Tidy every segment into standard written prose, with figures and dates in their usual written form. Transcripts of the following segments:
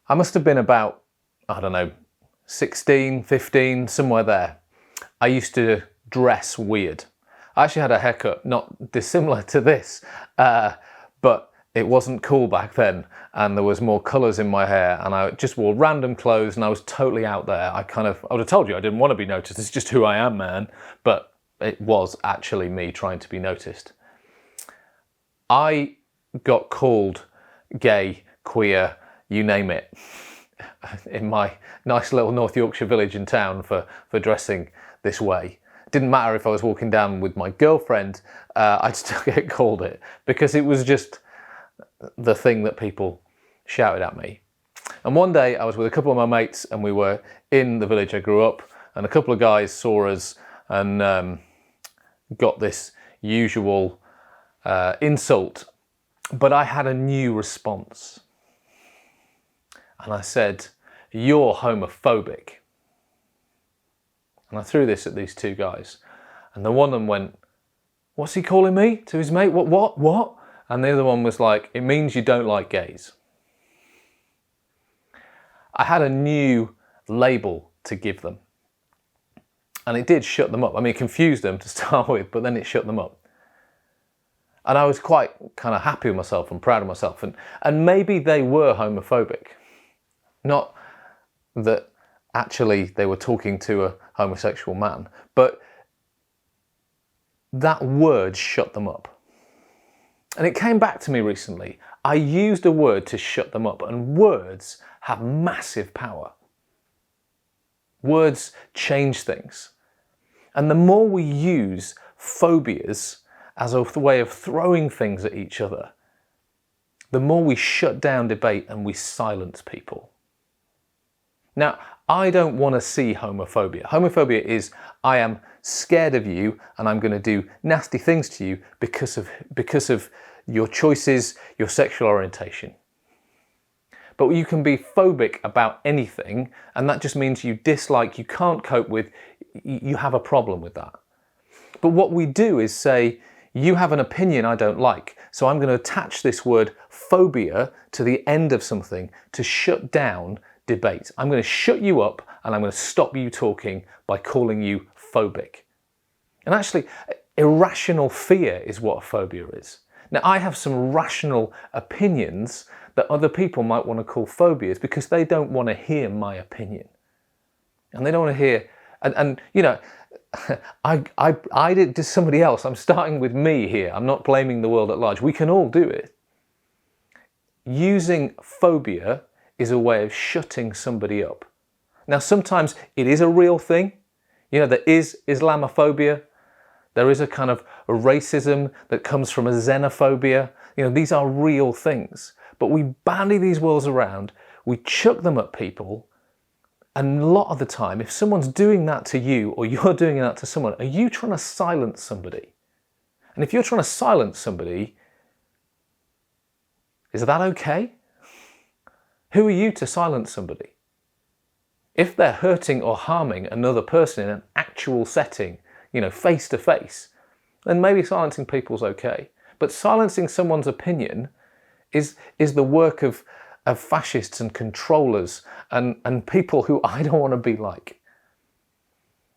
I must have been about, I don't know, 16, 15, somewhere there. I used to dress weird. I actually had a haircut not dissimilar to this, but it wasn't cool back then, and there was more colours in my hair, and I just wore random clothes, and I was totally out there. I would have told you I didn't want to be noticed. It's just who I am, man. But it was actually me trying to be noticed. I got called gay, queer, you name it, in my nice little North Yorkshire village in town for dressing this way. It didn't matter if I was walking down with my girlfriend, I'd still get called it, because it was just the thing that people shouted at me. And one day I was with a couple of my mates, and we were in the village I grew up, and a couple of guys saw us and got this usual insult, but I had a new response. And I said, "You're homophobic." And I threw this at these two guys. And the one of them went, "What's he calling me?" to his mate. What? And the other one was like, "It means you don't like gays." I had a new label to give them. And it did shut them up. I mean, it confused them to start with, but then it shut them up. And I was quite kind of happy with myself and proud of myself. And maybe they were homophobic. Not that actually they were talking to a homosexual man, but that word shut them up. And it came back to me recently. I used a word to shut them up, and words have massive power. Words change things. And the more we use phobias as a way of throwing things at each other, the more we shut down debate and we silence people. Now, I don't want to see homophobia. Homophobia is, I am scared of you and I'm going to do nasty things to you because of your choices, your sexual orientation. But you can be phobic about anything, and that just means you dislike, you can't cope with, you have a problem with that. But what we do is say, you have an opinion I don't like, so I'm going to attach this word phobia to the end of something to shut down debate. I'm going to shut you up and I'm going to stop you talking by calling you phobic. And actually, irrational fear is what a phobia is. Now, I have some rational opinions that other people might want to call phobias because they don't want to hear my opinion. And they don't want to hear, and you know, I did to somebody else. I'm starting with me here. I'm not blaming the world at large. We can all do it. Using phobia is a way of shutting somebody up. Now, sometimes it is a real thing. You know, there is Islamophobia. There is a kind of a racism that comes from a xenophobia. You know, these are real things. But we bandy these words around, we chuck them at people, and a lot of the time, if someone's doing that to you or you're doing that to someone, are you trying to silence somebody? And if you're trying to silence somebody, is that okay? Who are you to silence somebody? If they're hurting or harming another person in an actual setting, you know, face to face, then maybe silencing people's okay. But silencing someone's opinion is the work of fascists and controllers and people who I don't want to be like.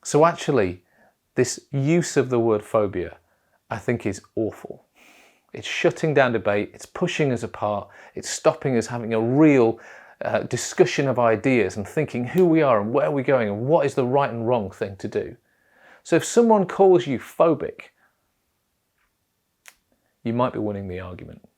So actually, this use of the word phobia, I think, is awful. It's shutting down debate, it's pushing us apart, it's stopping us having a real discussion of ideas and thinking who we are and where we're going and what is the right and wrong thing to do. So if someone calls you phobic, you might be winning the argument.